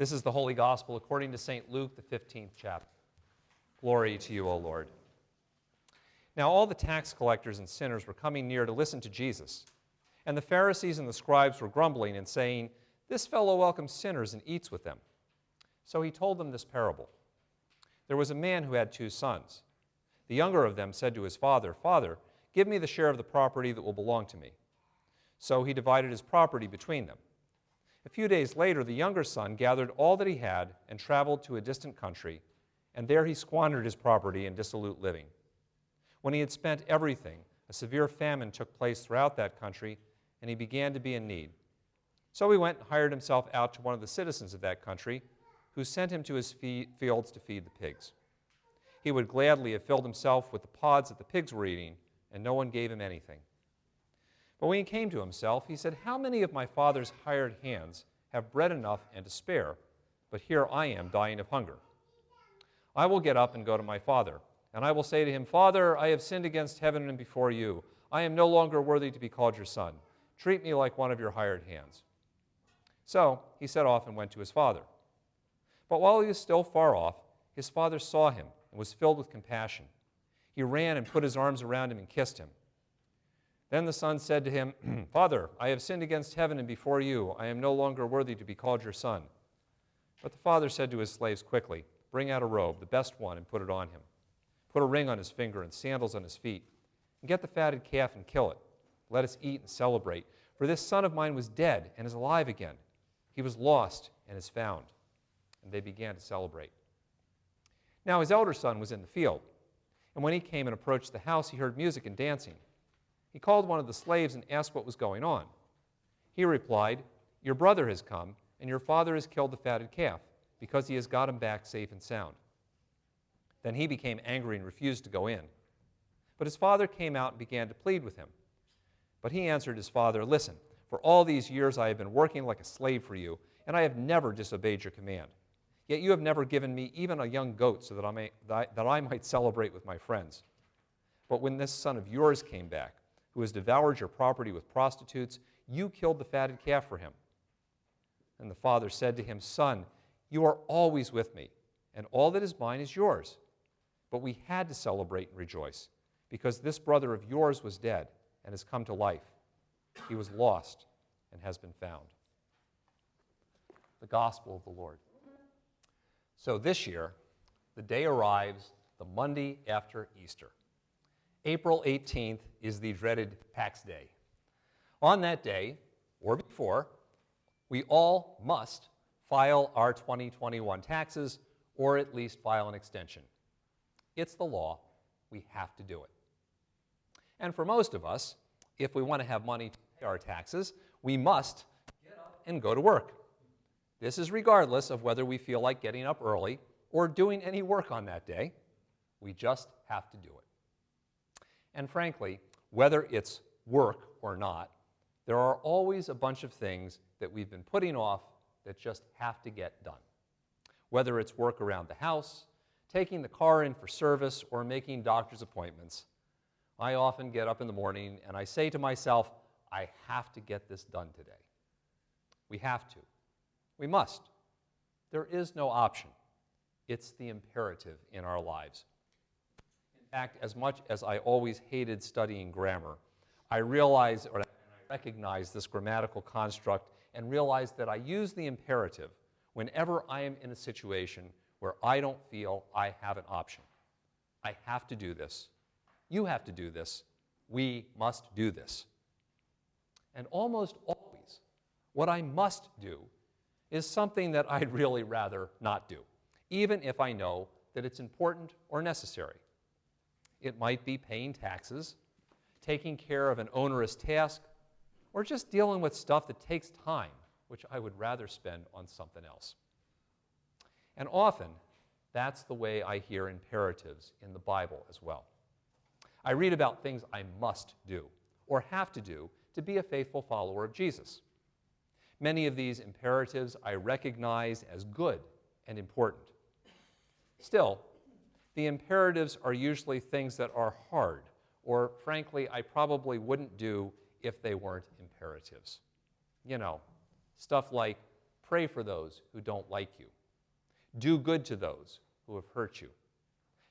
This is the Holy Gospel according to St. Luke, the 15th chapter. Glory to you, O Lord. Now all the tax collectors and sinners were coming near to listen to Jesus. And the Pharisees and the scribes were grumbling and saying, "This fellow welcomes sinners and eats with them." So he told them this parable. There was a man who had 2 sons. The younger of them said to his father, "Father, give me the share of the property that will belong to me." So he divided his property between them. A few days later, the younger son gathered all that he had and traveled to a distant country, and there he squandered his property in dissolute living. When he had spent everything, a severe famine took place throughout that country, and he began to be in need. So he went and hired himself out to one of the citizens of that country, who sent him to his fields to feed the pigs. He would gladly have filled himself with the pods that the pigs were eating, and no one gave him anything. But when he came to himself, he said, "How many of my father's hired hands have bread enough and to spare, but here I am dying of hunger? I will get up and go to my father, and I will say to him, 'Father, I have sinned against heaven and before you. I am no longer worthy to be called your son. Treat me like one of your hired hands.' So he set off and went to his father. But while he was still far off, his father saw him and was filled with compassion. He ran and put his arms around him and kissed him. Then the son said to him, 'Father, I have sinned against heaven and before you. I am no longer worthy to be called your son.' But the father said to his slaves quickly, 'Bring out a robe, the best one, and put it on him. Put a ring on his finger and sandals on his feet. And get the fatted calf and kill it. Let us eat and celebrate. For this son of mine was dead and is alive again. He was lost and is found.' And they began to celebrate. Now his elder son was in the field. And when he came and approached the house, he heard music and dancing. He called one of the slaves and asked what was going on. He replied, 'Your brother has come, and your father has killed the fatted calf, because he has got him back safe and sound.' Then he became angry and refused to go in. But his father came out and began to plead with him. But he answered his father, 'Listen, for all these years I have been working like a slave for you, and I have never disobeyed your command. Yet you have never given me even a young goat so that I might celebrate with my friends. But when this son of yours came back, who has devoured your property with prostitutes, you killed the fatted calf for him.' And the father said to him, 'Son, you are always with me, and all that is mine is yours. But we had to celebrate and rejoice, because this brother of yours was dead and has come to life. He was lost and has been found.'" The Gospel of the Lord. So this year, the day arrives the Monday after Easter. April 18th is the dreaded tax day. On that day, or before, we all must file our 2021 taxes, or at least file an extension. It's the law. We have to do it. And for most of us, if we want to have money to pay our taxes, we must get up and go to work. This is regardless of whether we feel like getting up early or doing any work on that day. We just have to do it. And frankly, whether it's work or not, there are always a bunch of things that we've been putting off that just have to get done. Whether it's work around the house, taking the car in for service, or making doctor's appointments, I often get up in the morning and I say to myself, I have to get this done today. We have to. We must. There is no option. It's the imperative in our lives. In fact, as much as I always hated studying grammar, I recognize this grammatical construct and realize that I use the imperative whenever I am in a situation where I don't feel I have an option. I have to do this. You have to do this. We must do this. And almost always, what I must do is something that I'd really rather not do, even if I know that it's important or necessary. It might be paying taxes, taking care of an onerous task, or just dealing with stuff that takes time, which I would rather spend on something else. And often, that's the way I hear imperatives in the Bible as well. I read about things I must do, or have to do, to be a faithful follower of Jesus. Many of these imperatives I recognize as good and important. Still, the imperatives are usually things that are hard, or frankly, I probably wouldn't do if they weren't imperatives. You know, stuff like Pray for those who don't like you. Do good to those who have hurt you.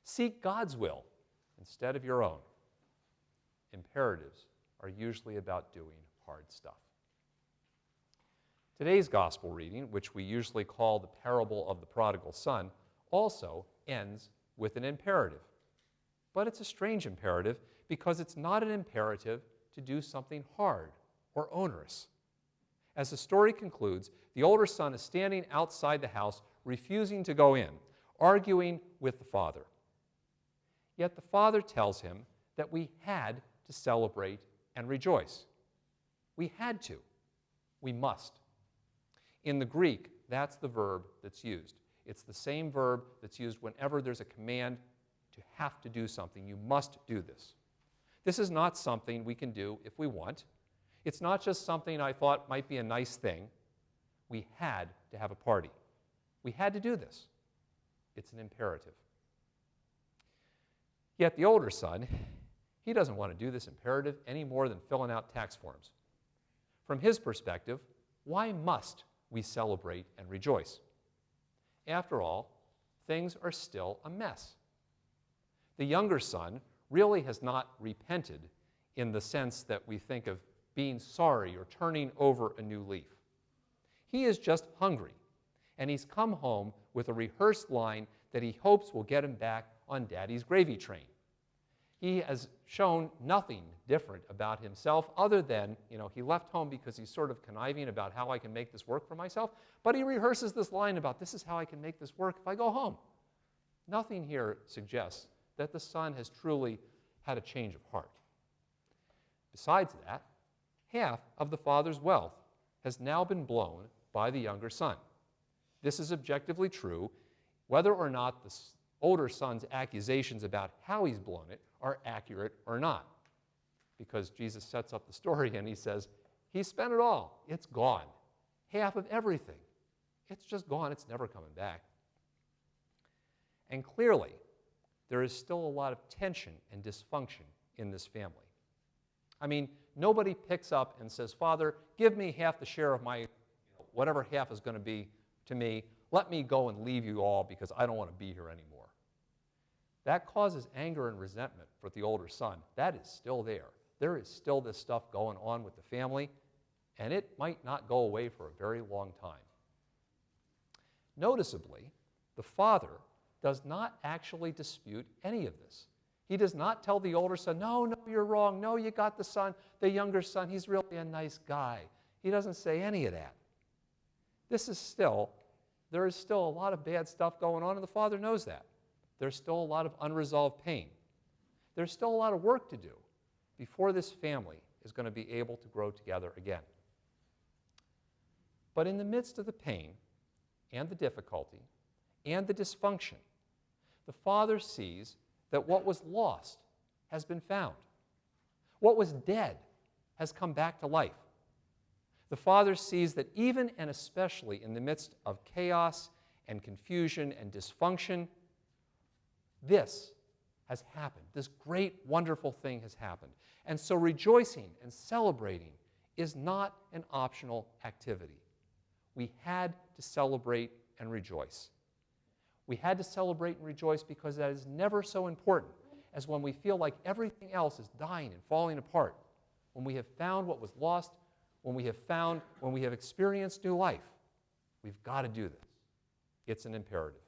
Seek God's will instead of your own. Imperatives are usually about doing hard stuff. Today's gospel reading, which we usually call the parable of the prodigal son, also ends with an imperative. But it's a strange imperative because it's not an imperative to do something hard or onerous. As the story concludes, the older son is standing outside the house, refusing to go in, arguing with the father. Yet the father tells him that we had to celebrate and rejoice. We had to. We must. In the Greek, that's the verb that's used. It's the same verb that's used whenever there's a command to have to do something. You must do this. This is not something we can do if we want. It's not just something I thought might be a nice thing. We had to have a party. We had to do this. It's an imperative. Yet the older son, he doesn't want to do this imperative any more than filling out tax forms. From his perspective, why must we celebrate and rejoice? After all, things are still a mess. The younger son really has not repented in the sense that we think of being sorry or turning over a new leaf. He is just hungry, and he's come home with a rehearsed line that he hopes will get him back on Daddy's gravy train. He has shown nothing different about himself other than, he left home because he's sort of conniving about how I can make this work for myself, but he rehearses this line about this is how I can make this work if I go home. Nothing here suggests that the son has truly had a change of heart. Besides that, half of the father's wealth has now been blown by the younger son. This is objectively true, whether or not the older son's accusations about how he's blown it are accurate or not. Because Jesus sets up the story and he says, he spent it all. It's gone. Half of everything. It's just gone. It's never coming back. And clearly, there is still a lot of tension and dysfunction in this family. I mean, nobody picks up and says, Father, give me half the share of my, whatever half is going to be to me. Let me go and leave you all because I don't want to be here anymore. That causes anger and resentment for the older son. That is still there. There is still this stuff going on with the family, and it might not go away for a very long time. Noticeably, the father does not actually dispute any of this. He does not tell the older son, no, you're wrong. No, you got the younger son. He's really a nice guy. He doesn't say any of that. There is still a lot of bad stuff going on, and the father knows that. There's still a lot of unresolved pain. There's still a lot of work to do before this family is going to be able to grow together again. But in the midst of the pain and the difficulty and the dysfunction, the father sees that what was lost has been found. What was dead has come back to life. The father sees that even and especially in the midst of chaos and confusion and dysfunction, this has happened. This great, wonderful thing has happened. And so rejoicing and celebrating is not an optional activity. We had to celebrate and rejoice. We had to celebrate and rejoice because that is never so important as when we feel like everything else is dying and falling apart. When we have found what was lost, when we have experienced new life, we've got to do this. It's an imperative.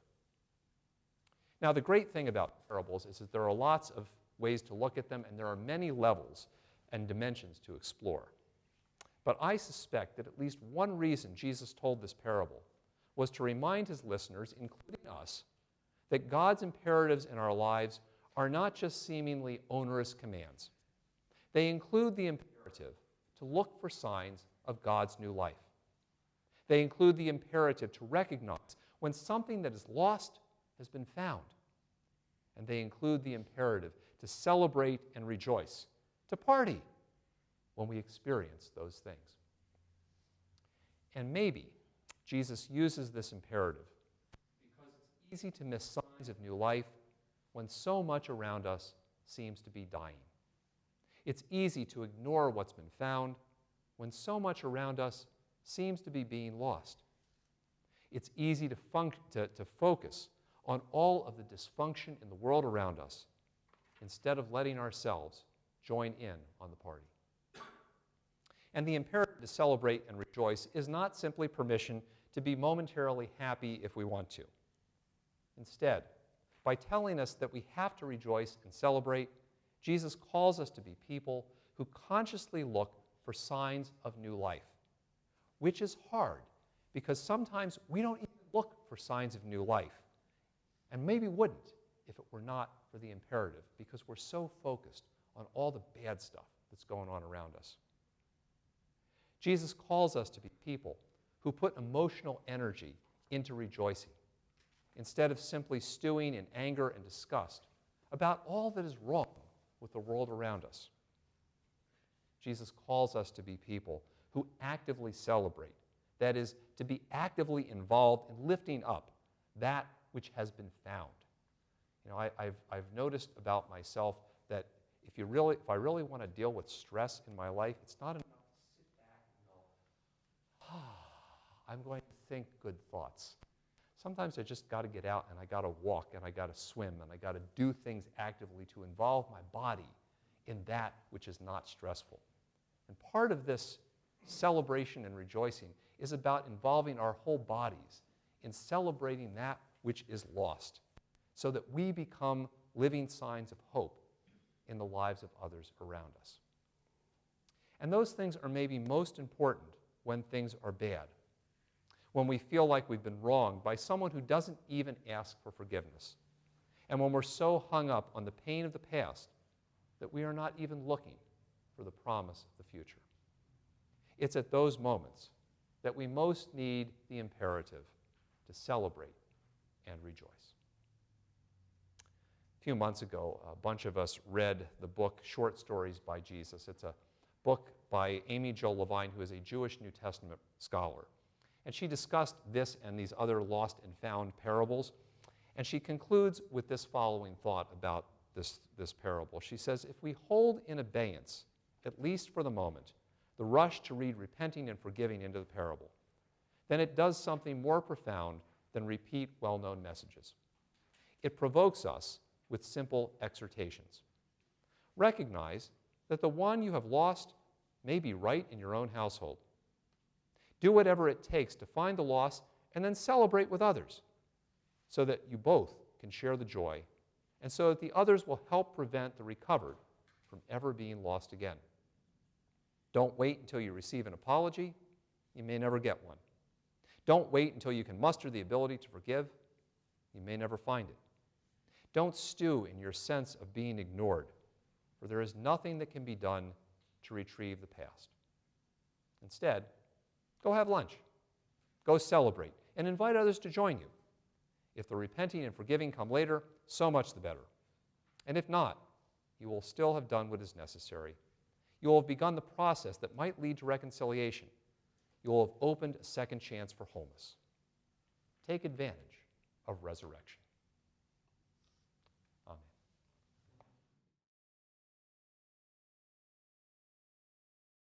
Now, the great thing about parables is that there are lots of ways to look at them, and there are many levels and dimensions to explore. But I suspect that at least one reason Jesus told this parable was to remind his listeners, including us, that God's imperatives in our lives are not just seemingly onerous commands. They include the imperative to look for signs of God's new life. They include the imperative to recognize when something that is lost has been found. And they include the imperative to celebrate and rejoice, to party when we experience those things. And maybe Jesus uses this imperative because it's easy to miss signs of new life when so much around us seems to be dying. It's easy to ignore what's been found when so much around us seems to be being lost. it's easy to focus on all of the dysfunction in the world around us instead of letting ourselves join in on the party. And the imperative to celebrate and rejoice is not simply permission to be momentarily happy if we want to. Instead, by telling us that we have to rejoice and celebrate, Jesus calls us to be people who consciously look for signs of new life, which is hard because sometimes we don't even look for signs of new life, and maybe wouldn't if it were not for the imperative, because we're so focused on all the bad stuff that's going on around us. Jesus calls us to be people who put emotional energy into rejoicing, instead of simply stewing in anger and disgust about all that is wrong with the world around us. Jesus calls us to be people who actively celebrate, that is, to be actively involved in lifting up that which has been found. You know, I've noticed about myself that if I really want to deal with stress in my life, it's not enough to sit back and go, I'm going to think good thoughts. Sometimes I just got to get out and I got to walk and I got to swim and I got to do things actively to involve my body in that which is not stressful. And part of this celebration and rejoicing is about involving our whole bodies in celebrating that which is lost, so that we become living signs of hope in the lives of others around us. And those things are maybe most important when things are bad, when we feel like we've been wronged by someone who doesn't even ask for forgiveness, and when we're so hung up on the pain of the past that we are not even looking for the promise of the future. It's at those moments that we most need the imperative to celebrate and rejoice. A few months ago, a bunch of us read the book Short Stories by Jesus. It's a book by Amy Jo Levine, who is a Jewish New Testament scholar. And she discussed this and these other lost and found parables. And she concludes with this following thought about this parable. She says, if we hold in abeyance, at least for the moment, the rush to read repenting and forgiving into the parable, then it does something more profound than repeat well-known messages. It provokes us with simple exhortations. Recognize that the one you have lost may be right in your own household. Do whatever it takes to find the loss and then celebrate with others so that you both can share the joy and so that the others will help prevent the recovered from ever being lost again. Don't wait until you receive an apology. You may never get one. Don't wait until you can muster the ability to forgive. You may never find it. Don't stew in your sense of being ignored, for there is nothing that can be done to retrieve the past. Instead, go have lunch. Go celebrate, and invite others to join you. If the repenting and forgiving come later, so much the better. And if not, you will still have done what is necessary. You will have begun the process that might lead to reconciliation. You will have opened a second chance for wholeness. Take advantage of resurrection.